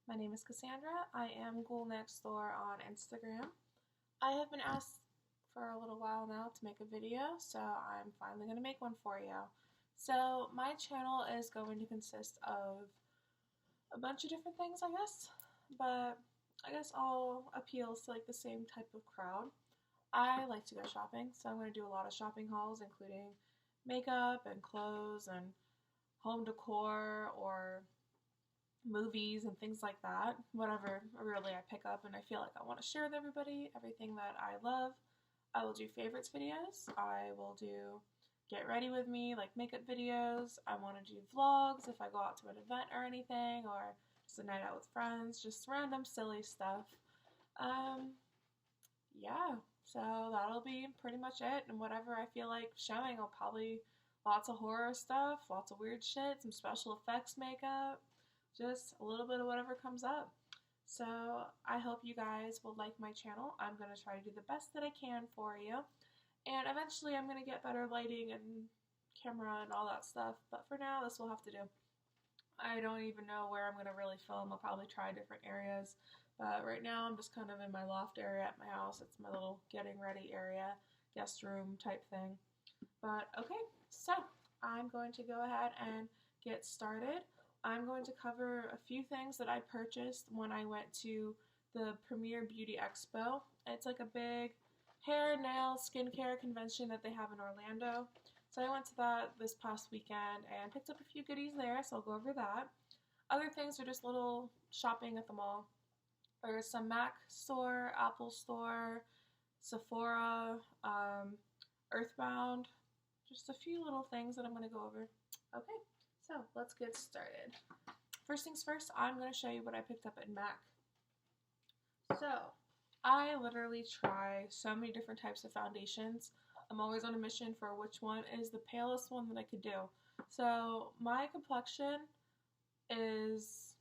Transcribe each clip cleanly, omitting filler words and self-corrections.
My name is Cassandra. I am Ghoul Next Door on Instagram. I have been asked for a little while now to make a video, so I'm finally going to make one for you. So my channel is going to consist of a bunch of different things, I guess, but I guess all appeals to like the same type of crowd. I like to go shopping, so I'm going to do a lot of shopping hauls, including makeup and clothes and home decor or movies and things like that. Whatever really I pick up and I feel like I want to share with everybody, everything that I love. I will do favorites videos. I will do get ready with me, like makeup videos. I want to do vlogs if I go out to an event or anything, or just a night out with friends, just random silly stuff. Yeah, so that'll be pretty much it. And whatever I feel like showing, I'll probably lots of horror stuff, lots of weird shit, some special effects makeup, just a little bit of whatever comes up. So I hope you guys will like my channel. I'm going to try to do the best that I can for you. And eventually I'm going to get better lighting and camera and all that stuff. But for now, this will have to do. I don't even know where I'm going to really film. I'll probably try different areas. But right now I'm just kind of in my loft area at my house. It's my little getting ready area, guest room type thing. But okay, so I'm going to go ahead and get started. I'm going to cover a few things that I purchased when I went to the Premier Beauty Expo. It's like a big hair, nail, skincare convention that they have in Orlando. So I went to that this past weekend and picked up a few goodies there, so I'll go over that. Other things are just little shopping at the mall. There's some Mac store, Apple store, SEPHORA, Earthbound, just a few little things that I'm going to go over. Okay, so let's get started. First things first, I'm going to show you what I picked up at MAC. So, I literally try so many different types of foundations. I'm always on a mission for which one is the palest one that I could do. So, my complexion is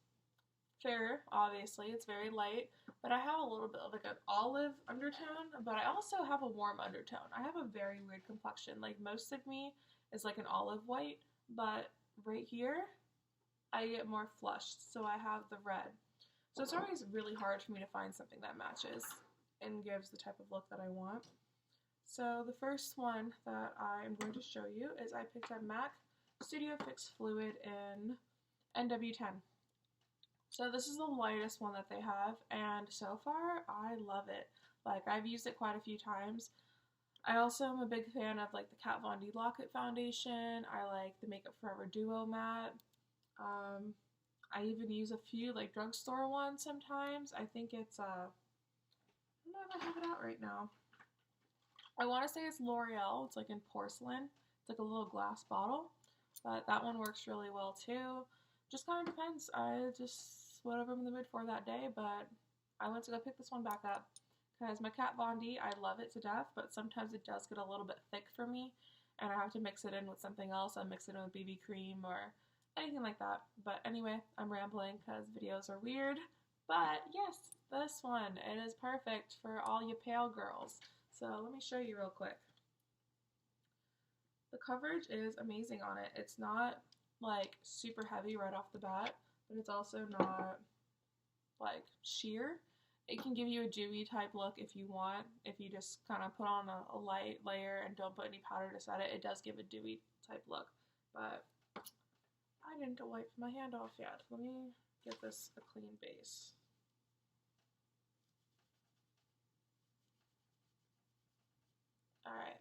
fair, obviously, it's very light, but I have a little bit of like an olive undertone, but I also have a warm undertone. I have a very weird complexion. Like most of me is like an olive white, but right here I get more flushed, so I have the red. So it's always really hard for me to find something that matches and gives the type of look that I want. So the first one that I'm going to show you is I picked up MAC Studio Fix Fluid in NW10. So this is the lightest one that they have, and so far I love it. Like, I've used it quite a few times. I also am a big fan of like the Kat Von D Lock-It foundation. I like the Makeup Forever Duo Matte. I even use a few like drugstore ones sometimes. I think it's I don't know if I have it out right now. I want to say it's L'Oreal. It's like in porcelain. It's like a little glass bottle, but that one works really well too. Just kind of depends. I just whatever I'm in the mood for that day, but I went to go pick this one back up because my Kat Von D, I love it to death, but sometimes it does get a little bit thick for me, and I have to mix it in with something else. I mix it in with BB cream or anything like that. But anyway, I'm rambling because videos are weird. But yes, this one, it is perfect for all you pale girls. So let me show you real quick. The coverage is amazing on it. It's not like super heavy right off the bat, but it's also not like sheer. It can give you a dewy type look if you want. If you just kind of put on a light layer and don't put any powder to set it, it does give a dewy type look. But I didn't wipe my hand off yet. Let me get this a clean base. Alright.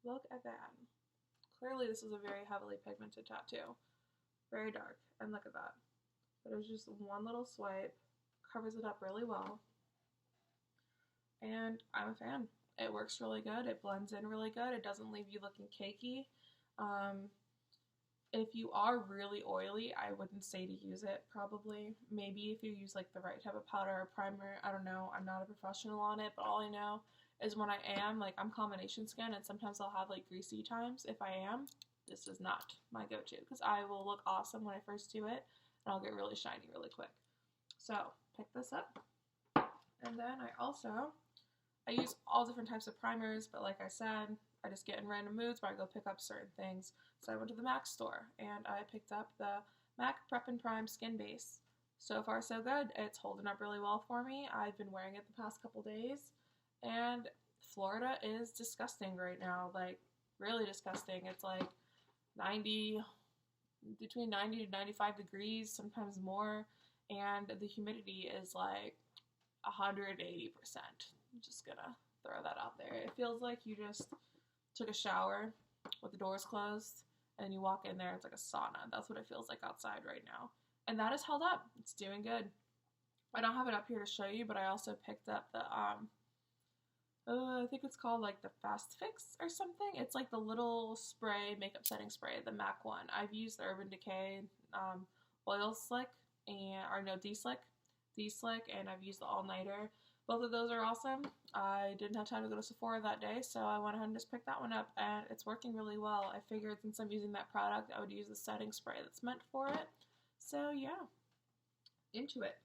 Look at that. Clearly this is a very heavily pigmented tattoo. Very dark. And look at that. But it's just one little swipe. Covers it up really well. And I'm a fan. It works really good. It blends in really good. It doesn't leave you looking cakey. If you are really oily, I wouldn't say to use it, probably. Maybe if you use like the right type of powder or primer. I don't know. I'm not a professional on it, but all I know is when I am, like, I'm combination skin, and sometimes I'll have like greasy times. If I am, this is not my go-to because I will look awesome when I first do it, and I'll get really shiny really quick. So pick this up, and then I use all different types of primers, but like I said, I just get in random moods where I go pick up certain things. So I went to the MAC store and I picked up the MAC Prep and Prime Skin Base. So far so good. It's holding up really well for me. I've been wearing it the past couple days, and Florida is disgusting right now, like really disgusting. It's like 90, between 90 to 95 degrees, sometimes more, and the humidity is like 180%. I'm just gonna throw that out there. It feels like you just took a shower with the doors closed and you walk in there, it's like a sauna. That's what it feels like outside right now. And that is held up. It's doing good. I don't have it up here to show you, but I also picked up the I think it's called like the Fast Fix or something. It's like the little spray, makeup setting spray, the MAC one. I've used the Urban Decay Oil Slick D-Slick, and I've used the All Nighter. Both of those are awesome. I didn't have time to go to Sephora that day, so I went ahead and just picked that one up, and it's working really well. I figured since I'm using that product, I would use the setting spray that's meant for it. So yeah, into it.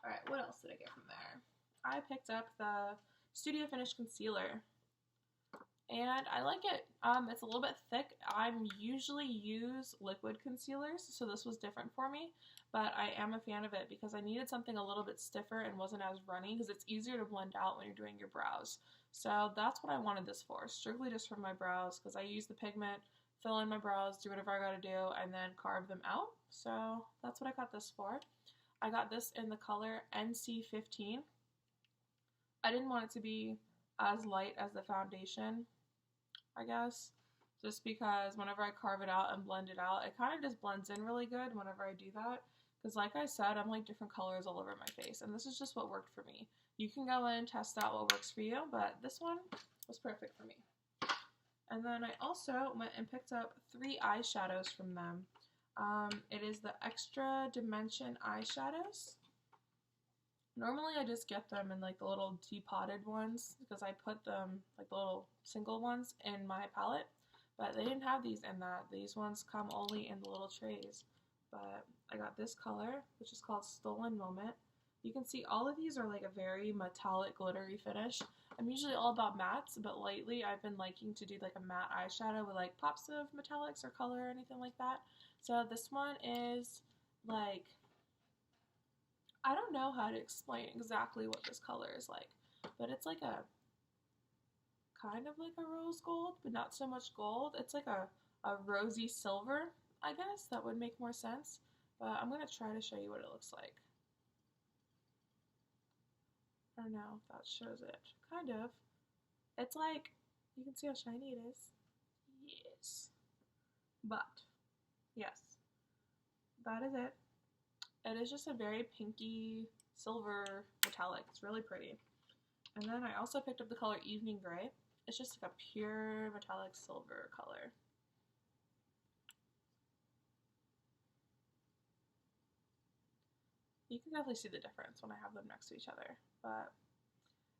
Alright, what else did I get from there? I picked up the Studio Finish Concealer, and I like it. It's a little bit thick. I usually use liquid concealers, so this was different for me, but I am a fan of it because I needed something a little bit stiffer and wasn't as runny, because it's easier to blend out when you're doing your brows. So that's what I wanted this for, strictly just for my brows, because I use the pigment, fill in my brows, do whatever I gotta do, and then carve them out. So that's what I got this for. I got this in the color NC15. I didn't want it to be as light as the foundation, I guess, just because whenever I carve it out and blend it out, it kind of just blends in really good whenever I do that, because like I said, I'm like different colors all over my face, and this is just what worked for me. You can go in and test out what works for you, but this one was perfect for me. And then I also went and picked up 3 eyeshadows from them. It is the Extra Dimension eyeshadows. Normally I just get them in like the little depotted ones, because I put them, like the little single ones, in my palette, but they didn't have these in that. These ones come only in the little trays. But I got this color, which is called Stolen Moment. You can see all of these are like a very metallic glittery finish. I'm usually all about mattes, but lately I've been liking to do like a matte eyeshadow with like pops of metallics or color or anything like that. So this one is like, I don't know how to explain exactly what this color is like, but it's like a, kind of like a rose gold, but not so much gold. It's like a rosy silver, I guess. That would make more sense, but I'm going to try to show you what it looks like. I don't know if that shows it. Kind of. It's like, you can see how shiny it is. Yes. But, yes. That is it. It is just a very pinky silver metallic. It's really pretty. And then I also picked up the color Evening Gray. It's just like a pure metallic silver color. You can definitely see the difference when I have them next to each other.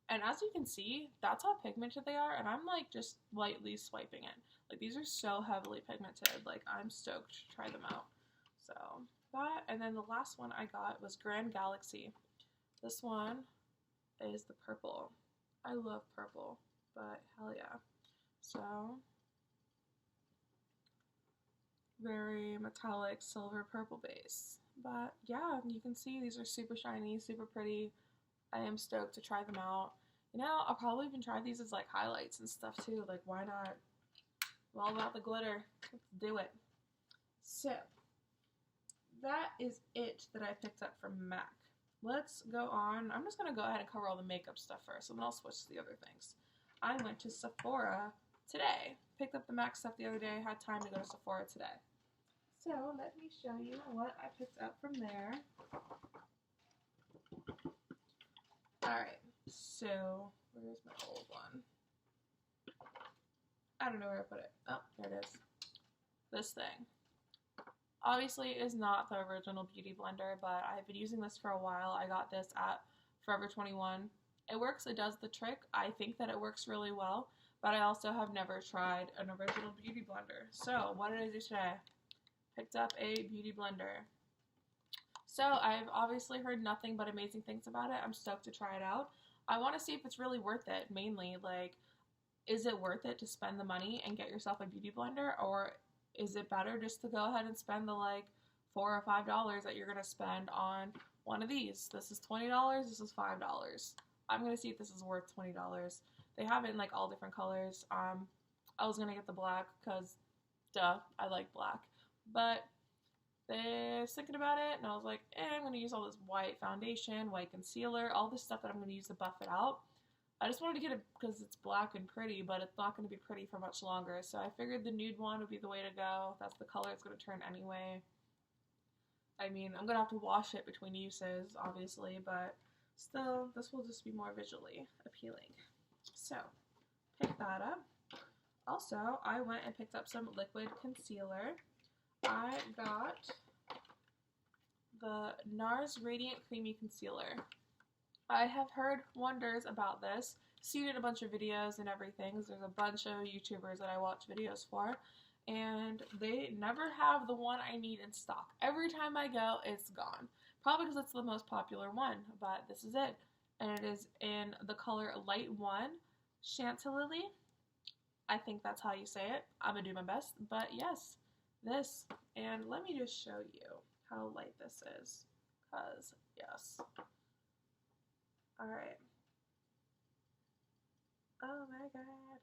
And as you can see, that's how pigmented they are, and I'm like just lightly swiping it. Like, these are so heavily pigmented. Like, I'm stoked to try them out. So that, and then the last one I got was Grand Galaxy. This one is the purple. I love purple, but hell yeah. So, very metallic silver purple base. But yeah, you can see these are super shiny, super pretty. I am stoked to try them out. You know, I'll probably even try these as like highlights and stuff too. Like, why not? I'm all about the glitter. Let's do it. So, that is it that I picked up from MAC. Let's go on. I'm just going to go ahead and cover all the makeup stuff first, and then I'll switch to the other things. I went to Sephora today. Picked up the MAC stuff the other day. Had time to go to Sephora today. So, let me show you what I picked up from there. Alright, so, where's my old one? I don't know where I put it. Oh, there it is. This thing. Obviously, it is not the original Beauty Blender, but I've been using this for a while. I got this at Forever 21. It works, it does the trick. I think that it works really well, but I also have never tried an original Beauty Blender. So, what did I do today? Picked up a Beauty Blender. So, I've obviously heard nothing but amazing things about it. I'm stoked to try it out. I want to see if it's really worth it, mainly. Like, is it worth it to spend the money and get yourself a Beauty Blender, or is it better just to go ahead and spend the, like, $4 or $5 that you're gonna spend on one of these. This is $20, this is $5. I'm gonna see if this is worth $20. They have it in like all different colors. I was gonna get the black because duh, I like black. But I was thinking about it and I was like, I'm gonna use all this white foundation, white concealer, all this stuff that I'm gonna use to buff it out. I just wanted to get it because it's black and pretty, but it's not going to be pretty for much longer. So I figured the nude one would be the way to go. That's the color it's going to turn anyway. I mean, I'm going to have to wash it between uses, obviously, but still, this will just be more visually appealing. So, pick that up. Also, I went and picked up some liquid concealer. I got the NARS Radiant Creamy Concealer. I have heard wonders about this, seen it in a bunch of videos and everything. There's a bunch of YouTubers that I watch videos for, and they never have the one I need in stock. Every time I go, it's gone. Probably because it's the most popular one, but this is it. And it is in the color Light 1, Chantilly. I think that's how you say it. I'm going to do my best, but yes, this. And let me just show you how light this is, because, yes. Alright. Oh my god.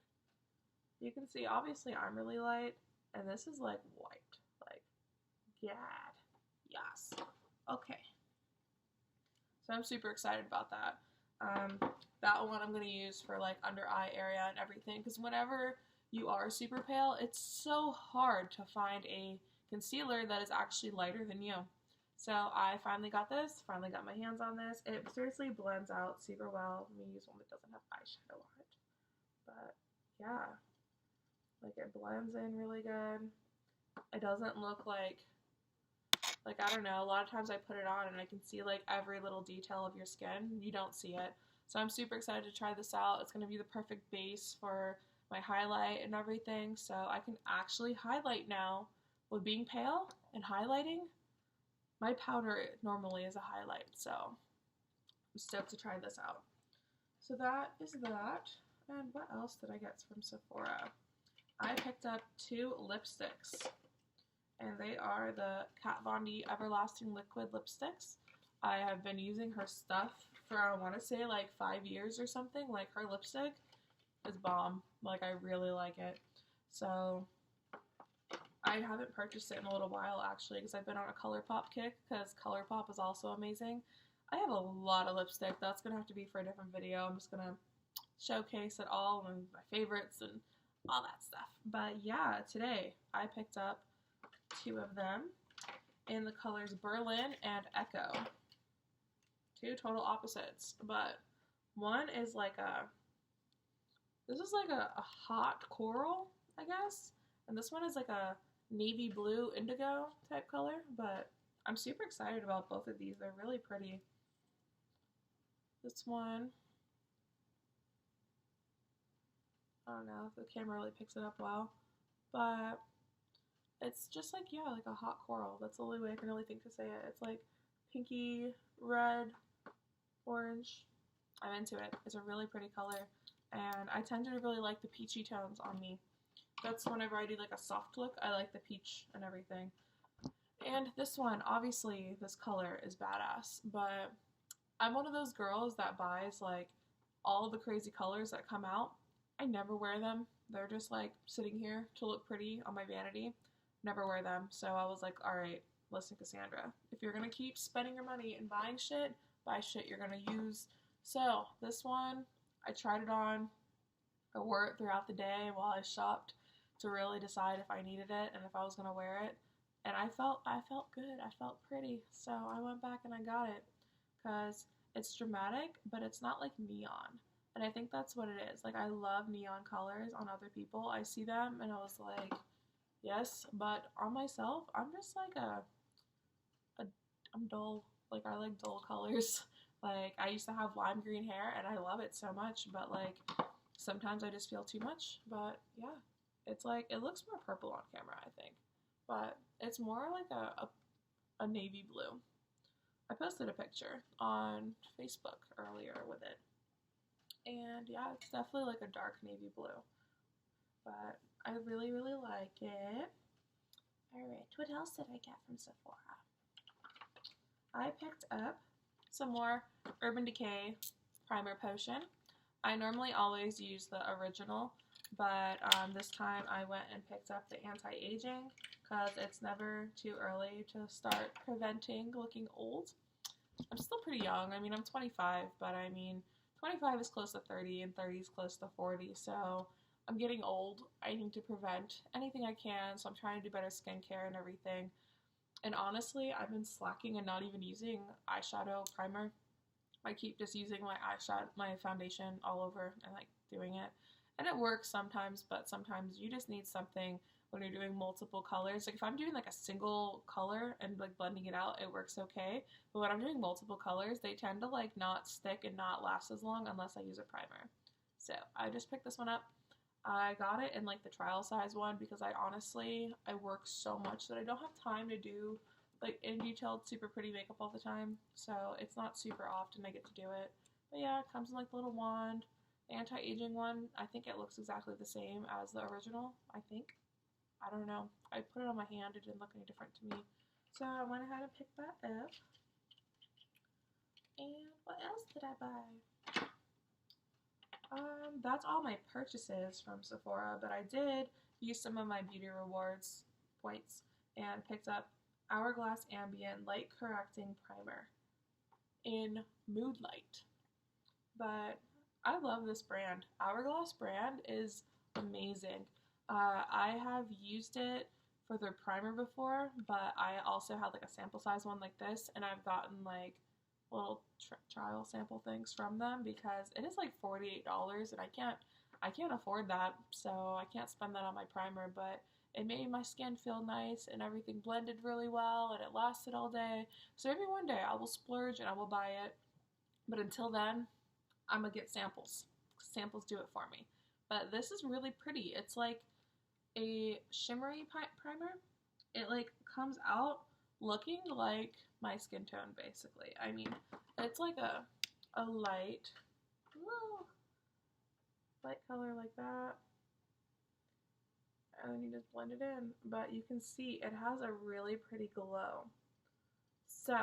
You can see, obviously, I'm really light, and this is like white. Like, god. Yes. Okay. So I'm super excited about that. That one I'm going to use for like under eye area and everything, because whenever you are super pale, it's so hard to find a concealer that is actually lighter than you. So I finally got this, finally got my hands on this. It seriously blends out super well. Let me use one that doesn't have eyeshadow on it. But yeah, like it blends in really good. It doesn't look like I don't know, a lot of times I put it on and I can see like every little detail of your skin. You don't see it. So I'm super excited to try this out. It's going to be the perfect base for my highlight and everything. So I can actually highlight now with being pale and highlighting. My powder normally is a highlight, so I'm stoked to try this out. So that is that. And what else did I get from Sephora? I picked up 2 lipsticks, and they are the Kat Von D Everlasting Liquid Lipsticks. I have been using her stuff for, I want to say, like 5 years or something. Like, her lipstick is bomb. Like, I really like it. So I haven't purchased it in a little while, actually, because I've been on a ColourPop kick, because ColourPop is also amazing. I have a lot of lipstick. That's going to have to be for a different video. I'm just going to showcase it all and my favorites and all that stuff. But yeah, today I picked up 2 of them in the colors Berlin and Echo. 2 total opposites, but one is like this is like a hot coral, I guess, and this one is like a navy blue indigo type color, but I'm super excited about both of these. They're really pretty. This one, I don't know if the camera really picks it up well, but it's just like, yeah, like a hot coral. That's the only way I can really think to say it. It's like pinky, red, orange. I'm into it. It's a really pretty color, and I tend to really like the peachy tones on me. That's whenever I do like a soft look, I like the peach and everything. And this one, obviously, this color is badass, but I'm one of those girls that buys like all the crazy colors that come out. I never wear them. They're just like sitting here to look pretty on my vanity. Never wear them. So I was like, alright, listen, Cassandra, if you're gonna keep spending your money and buying shit, buy shit you're gonna use. So this one, I tried it on. I wore it throughout the day while I shopped to really decide if I needed it and if I was gonna wear it. And I felt good. I felt pretty. So I went back and I got it because it's dramatic, but it's not like neon. And I think that's what it is. Like, I love neon colors on other people. I see them and I was like, yes, but on myself, I'm just like I'm dull. Like, I like dull colors. Like, I used to have lime green hair and I love it so much, but like, sometimes I just feel too much. But yeah, it's like, it looks more purple on camera, I think. But it's more like a navy blue. I posted a picture on Facebook earlier with it. And yeah, it's definitely like a dark navy blue. But I really, really like it. Alright, what else did I get from Sephora? I picked up some more Urban Decay Primer Potion. I normally always use the original, but this time I went and picked up the anti-aging because it's never too early to start preventing looking old. I'm still pretty young. I mean, I'm 25, but I mean, 25 is close to 30 and 30 is close to 40, so I'm getting old. I need to prevent anything I can, so I'm trying to do better skincare and everything. And honestly, I've been slacking and not even using eyeshadow primer. I keep just using my foundation all over and like doing it. And it works sometimes, but sometimes you just need something when you're doing multiple colors. Like if I'm doing like a single color and like blending it out, it works okay. But when I'm doing multiple colors, they tend to like not stick and not last as long unless I use a primer. So I just picked this one up. I got it in like the trial size one because I work so much that I don't have time to do like in detailed super pretty makeup all the time, so it's not super often I get to do it. But yeah, it comes in like the little wand. The anti-aging one, I think it looks exactly the same as the original, I think. I don't know. I put it on my hand, it didn't look any different to me. So I went ahead and picked that up. And what else did I buy? That's all my purchases from Sephora, but I did use some of my beauty rewards points and picked up Hourglass Ambient Light Correcting Primer in Mood Light. But I love this brand. Hourglass brand is amazing. I have used it for their primer before, but I also had like a sample size one like this, and I've gotten like little trial sample things from them because it is like $48 and I can't afford that, so I can't spend that on my primer. But it made my skin feel nice and everything blended really well and it lasted all day. So maybe one day I will splurge and I will buy it, but until then I'm gonna get samples. Samples do it for me. But this is really pretty. It's like a shimmery primer. It like comes out looking like my skin tone basically. I mean, it's like a light color like that, and then you just blend it in, but you can see it has a really pretty glow. So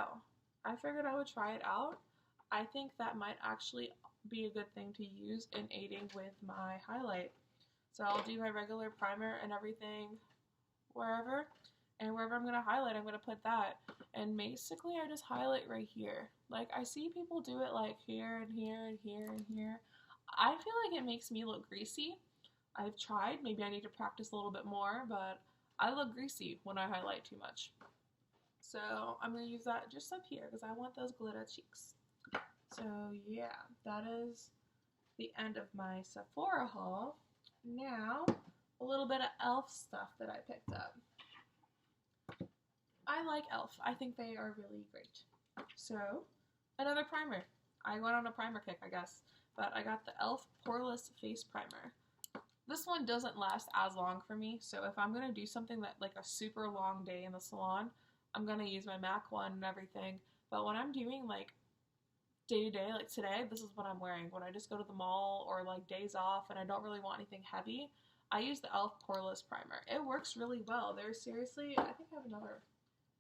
I figured I would try it out. I think that might actually be a good thing to use in aiding with my highlight. So I'll do my regular primer and everything wherever, and wherever I'm going to highlight, I'm going to put that. And basically I just highlight right here. Like I see people do it like here and here and here and here. I feel like it makes me look greasy. I've tried, maybe I need to practice a little bit more, but I look greasy when I highlight too much. So I'm going to use that just up here because I want those glitter cheeks. So yeah, that is the end of my Sephora haul. Now, a little bit of e.l.f. stuff that I picked up. I like e.l.f. I think they are really great. So, another primer. I went on a primer kick, I guess. But I got the e.l.f. Poreless Face Primer. This one doesn't last as long for me, so if I'm going to do something that like a super long day in the salon, I'm going to use my MAC one and everything. But when I'm doing like day to day, like today, this is what I'm wearing. When I just go to the mall or like days off and I don't really want anything heavy, I use the e.l.f. Poreless Primer. It works really well. There's seriously, I think I have another.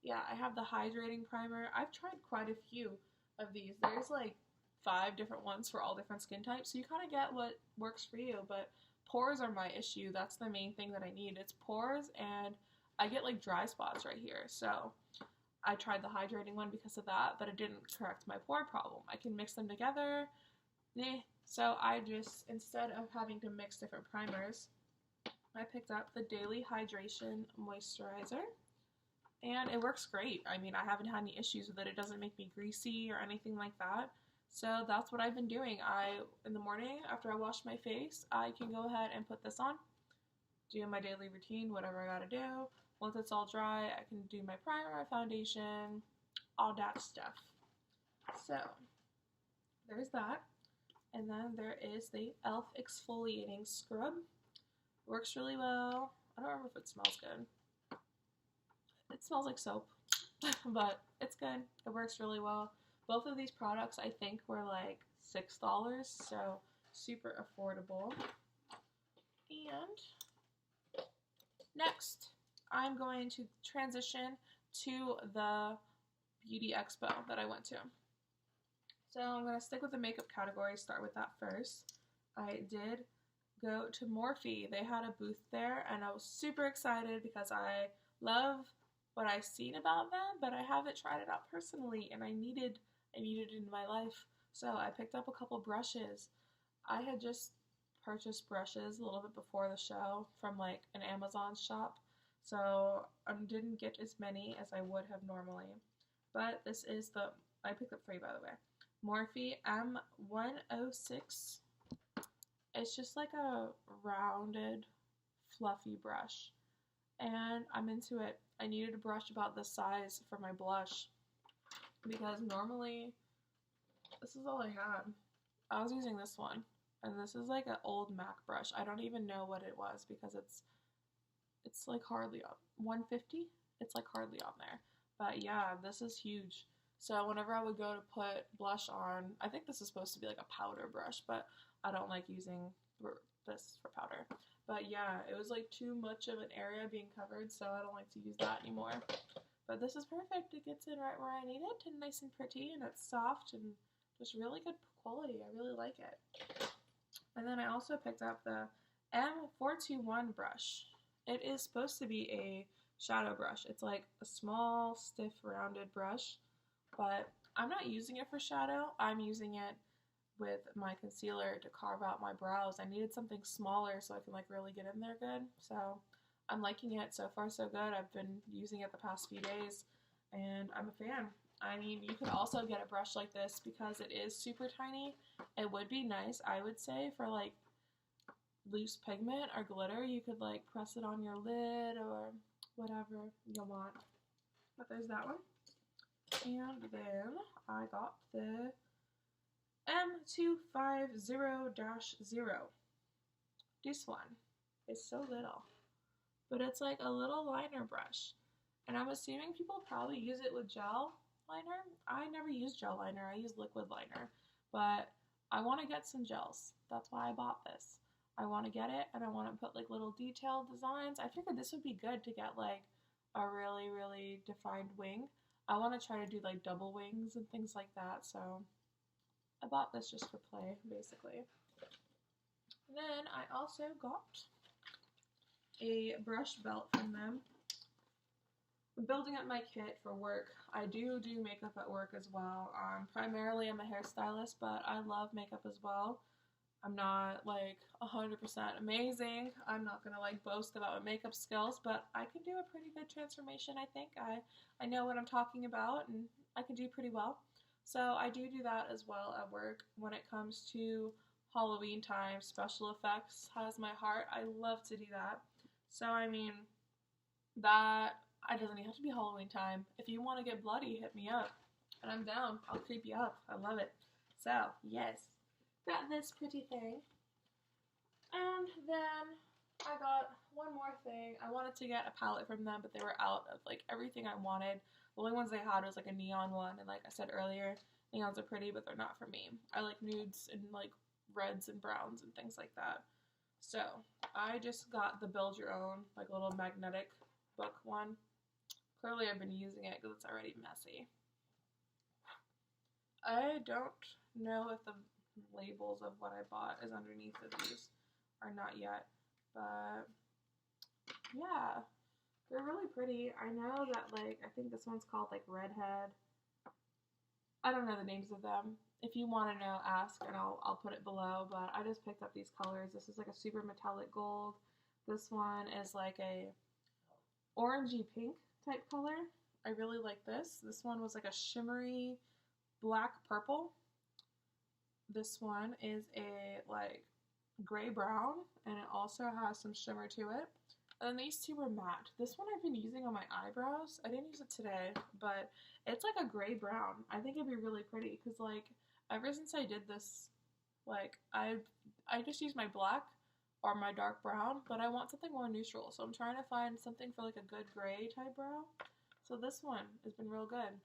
Yeah, I have the hydrating primer. I've tried quite a few of these. There's like 5 different ones for all different skin types, so you kind of get what works for you. But pores are my issue. That's the main thing that I need. It's pores, and I get like dry spots right here. So I tried the hydrating one because of that, but it didn't correct my pore problem. I can mix them together. So I just, instead of having to mix different primers, I picked up the Daily Hydration Moisturizer. And it works great. I mean, I haven't had any issues with it. It doesn't make me greasy or anything like that. So that's what I've been doing. In the morning, after I wash my face, I can go ahead and put this on, do my daily routine, whatever I gotta do. Once it's all dry, I can do my primer, foundation, all that stuff. So there's that. And then there is the e.l.f. Exfoliating Scrub. Works really well. I don't remember if it smells good. It smells like soap, but it's good. It works really well. Both of these products, I think, were like $6, so super affordable. And next, I'm going to transition to the beauty expo that I went to. So I'm going to stick with the makeup category, start with that first. I did go to Morphe. They had a booth there, and I was super excited because I love what I've seen about them, but I haven't tried it out personally, and I needed it in my life. So I picked up a couple brushes. I had just purchased brushes a little bit before the show from like an Amazon shop, so I didn't get as many as I would have normally. But this is I picked up 3 by the way. Morphe M106. It's just like a rounded, fluffy brush, and I'm into it. I needed a brush about this size for my blush because normally this is all I had. I was using this one, and this is like an old MAC brush. I don't even know what it was because it's like hardly on 150. It's like hardly on there. But yeah, this is huge. So whenever I would go to put blush on, I think this is supposed to be like a powder brush, but I don't like using this for powder. But yeah, it was like too much of an area being covered, so I don't like to use that anymore. But this is perfect. It gets in right where I need it, and nice and pretty, and it's soft, and just really good quality. I really like it. And then I also picked up the M421 brush. It is supposed to be a shadow brush. It's like a small, stiff, rounded brush, but I'm not using it for shadow. I'm using it with my concealer to carve out my brows. I needed something smaller so I can like really get in there good. So I'm liking it. So far so good. I've been using it the past few days, and I'm a fan. I mean, you could also get a brush like this because it is super tiny. It would be nice, I would say, for like loose pigment or glitter. You could like press it on your lid or whatever you want. But there's that one. And then I got the M250-0. This one is so little, but it's like a little liner brush. And I'm assuming people probably use it with gel liner. I never use gel liner. I use liquid liner. But I want to get some gels. That's why I bought this. I want to get it, and I want to put like little detailed designs. I figured this would be good to get like a really, really defined wing. I want to try to do like double wings and things like that. So I bought this just for play, basically. And then I also got a brush belt from them. I'm building up my kit for work. I do makeup at work as well. Primarily I'm a hairstylist, but I love makeup as well. I'm not like 100% amazing. I'm not gonna like boast about my makeup skills, but I can do a pretty good transformation, I think. I know what I'm talking about, and I can do pretty well. So I do that as well at work. When it comes to Halloween time, special effects has my heart. I love to do that. So I mean, that it doesn't even have to be Halloween time. If you want to get bloody, hit me up, and I'm down. I'll creep you up. I love it. So yes, got this pretty thing, and then I got one more thing. I wanted to get a palette from them, but they were out of like everything I wanted. The only ones they had was like a neon one, and like I said earlier, neons are pretty, but they're not for me. I like nudes and like reds and browns and things like that. So I just got the Build Your Own like little magnetic book one. Clearly I've been using it because it's already messy. I don't know if the labels of what I bought is underneath of these or not yet, but yeah, they're really pretty. I know that like, I think this one's called like Redhead. I don't know the names of them. If you want to know, ask, and I'll put it below, but I just picked up these colors. This is like a super metallic gold. This one is like a orangey pink type color. I really like this. This one was like a shimmery black purple. This one is a like gray brown, and it also has some shimmer to it. And then these two were matte. This one I've been using on my eyebrows. I didn't use it today, but it's like a gray brown. I think it'd be really pretty because like ever since I did this, like I just use my black or my dark brown, but I want something more neutral. So I'm trying to find something for like a good gray type brow. So this one has been real good.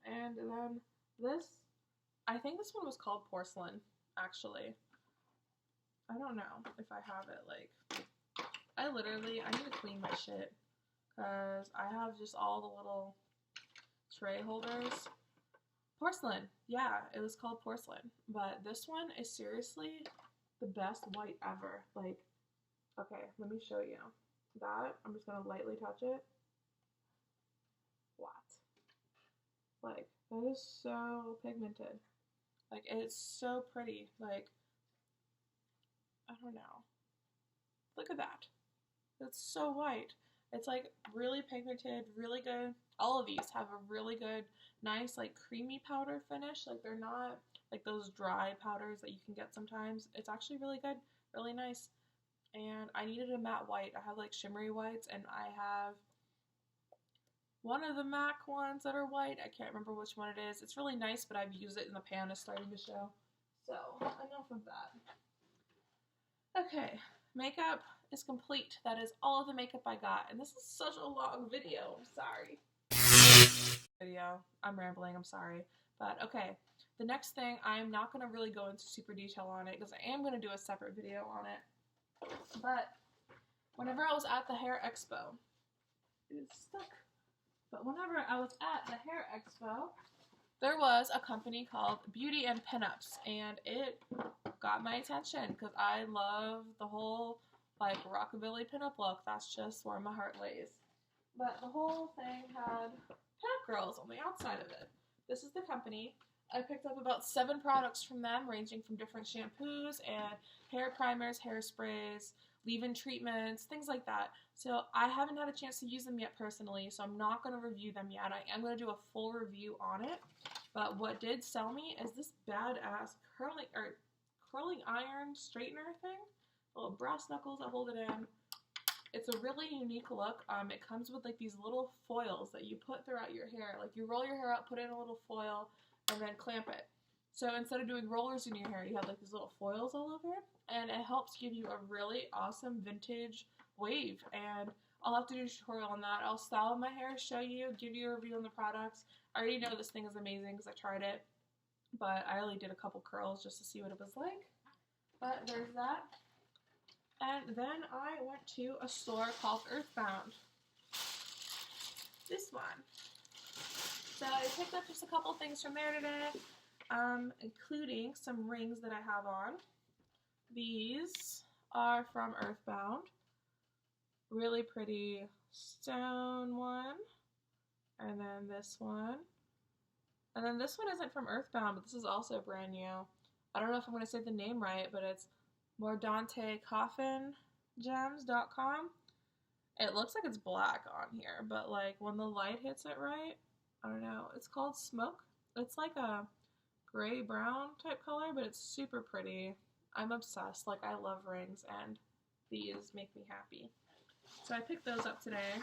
And then this, I think this one was called Porcelain, actually. I don't know if I have it, like, I need to clean my shit. because I have just all the little tray holders. Porcelain. Yeah, it was called porcelain. But this one is seriously the best white ever. Like, okay, let me show you. That, I'm just going to lightly touch it. What? Like, that is so pigmented. Like, it's so pretty. Like, I don't know. Look at that. It's so white. It's like really pigmented, really good. All of these have a really good, nice, like creamy powder finish. Like they're not like those dry powders that you can get sometimes. It's actually really good, really nice. And I needed a matte white. I have like shimmery whites, and I have one of the MAC ones that are white. I can't remember which one it is. It's really nice, but I've used it in the pan. It's starting to show. So, enough of that. Okay, makeup is complete. That is all of the makeup I got. And this is such a long video. I'm sorry. I'm rambling. I'm sorry. But, okay. The next thing, I'm not going to really go into super detail on it because I am going to do a separate video on it. But, whenever I was at the hair expo, it's stuck. But whenever I was at the hair expo, there was a company called Beauty and Pinups, and it got my attention because I love the whole like rockabilly pinup look. That's just where my heart lays. But the whole thing had pinup girls on the outside of it. This is the company. I picked up about 7 products from them, ranging from different shampoos and hair primers, hairsprays, leave-in treatments, things like that. So I haven't had a chance to use them yet personally, so I'm not going to review them yet. I am going to do a full review on it. But what did sell me is this badass curling iron straightener thing. Little brass knuckles that hold it in. It's a really unique look. It comes with like these little foils that you put throughout your hair. Like you roll your hair up, put in a little foil, and then clamp it. So instead of doing rollers in your hair, you have like these little foils all over it, and it helps give you a really awesome vintage wave. And I'll have to do a tutorial on that. I'll style my hair, show you, give you a review on the products. I already know this thing is amazing because I tried it, but I only did a couple curls just to see what it was like. But there's that. And then I went to a store called Earthbound. This one. So I picked up just a couple things from there today, including some rings that I have on. These are from Earthbound. Really pretty stone one. And then this one. And then this one isn't from Earthbound, but this is also brand new. I don't know if I'm going to say the name right, but it's MordanteCoffinGems.com. It looks like it's black on here, but like when the light hits it right, I don't know. It's called Smoke. It's like a gray-brown type color, but it's super pretty. I'm obsessed. Like, I love rings, and these make me happy. So I picked those up today.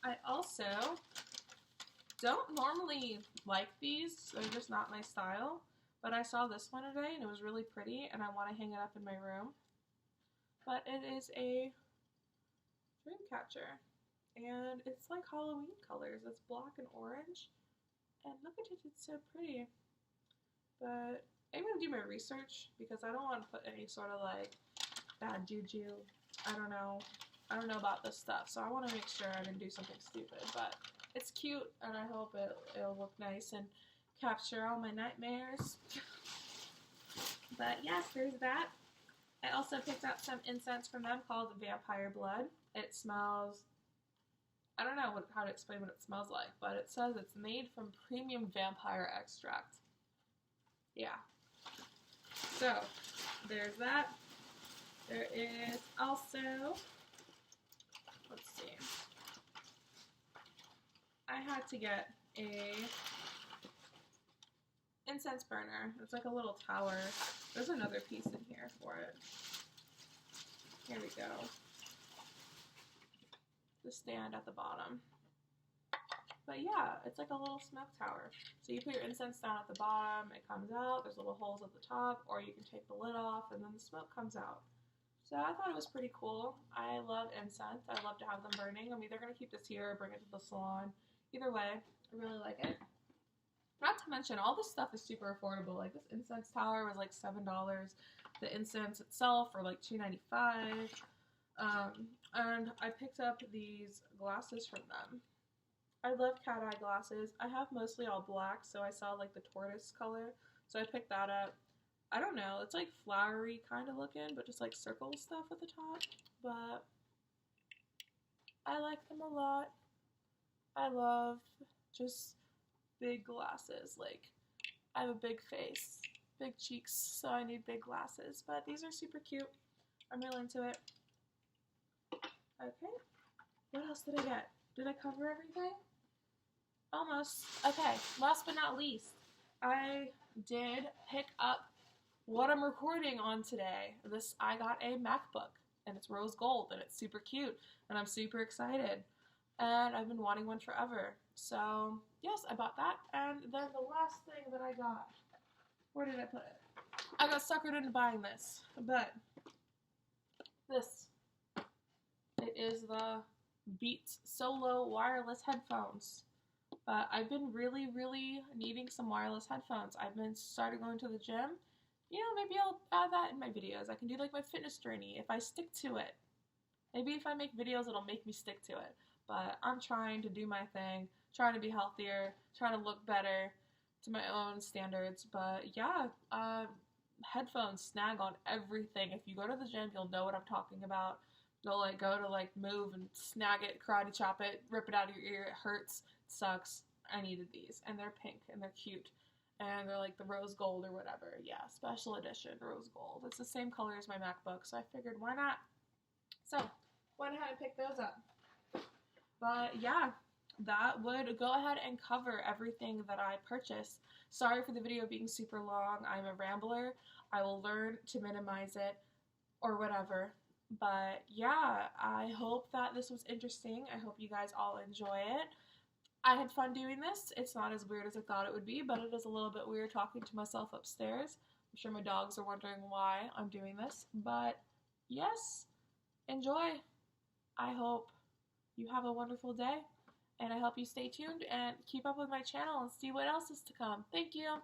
I also don't normally like these. They're just not my style. But I saw this one today, and it was really pretty, and I want to hang it up in my room. But it is a dream catcher. And it's like Halloween colors. It's black and orange. And look at it, it's so pretty. But I'm going to do my research because I don't want to put any sort of like bad juju. I don't know about this stuff. So I want to make sure I didn't do something stupid. But it's cute, and I hope it'll look nice and capture all my nightmares. But yes, there's that. I also picked up some incense from them called Vampire Blood. It smells, I don't know how to explain what it smells like, but it says it's made from premium vampire extract. Yeah. So, there's that. There is also, let's see. I had to get a incense burner. It's like a little tower. There's another piece in here for it. Here we go. The stand at the bottom. But yeah, it's like a little smoke tower. So you put your incense down at the bottom, it comes out, there's little holes at the top, or you can take the lid off and then the smoke comes out. So I thought it was pretty cool. I love incense. I love to have them burning. I'm either going to keep this here or bring it to the salon. Either way, I really like it. Not to mention, all this stuff is super affordable. Like, this incense tower was like $7. The incense itself were like $2.95. And I picked up these glasses from them. I love cat eye glasses. I have mostly all black, so I saw like the tortoise color, so I picked that up. I don't know, it's like flowery kind of looking, but just like circle stuff at the top, but I like them a lot. I love just big glasses. Like, I have a big face, big cheeks, so I need big glasses, but these are super cute. I'm really into it. Okay, what else did I get? Did I cover everything? Almost. Okay, last but not least, I did pick up what I'm recording on today. I got a MacBook, and it's rose gold, and it's super cute, and I'm super excited. And I've been wanting one forever. So, yes, I bought that. And then the last thing that I got, where did I put it? I got suckered into buying this, but this. It is the Beats Solo wireless headphones. But I've been really, really needing some wireless headphones. I've been started going to the gym. You know, maybe I'll add that in my videos. I can do like my fitness journey if I stick to it. Maybe if I make videos, it'll make me stick to it. But I'm trying to do my thing, trying to be healthier, trying to look better to my own standards. But yeah, headphones snag on everything. If you go to the gym, you'll know what I'm talking about. You'll like go to like move and snag it, karate chop it, rip it out of your ear. It hurts. It sucks. I needed these, and they're pink and they're cute, and they're like the rose gold or whatever. Yeah, special edition rose gold. It's the same color as my MacBook, so I figured why not. So went ahead and picked those up. But yeah, that would go ahead and cover everything that I purchased. Sorry for the video being super long. I'm a rambler. I will learn to minimize it or whatever. But yeah, I hope that this was interesting. I hope you guys all enjoy it. I had fun doing this. It's not as weird as I thought it would be, but it is a little bit weird talking to myself upstairs. I'm sure my dogs are wondering why I'm doing this. But yes, enjoy. I hope you have a wonderful day, and I hope you stay tuned and keep up with my channel and see what else is to come. Thank you.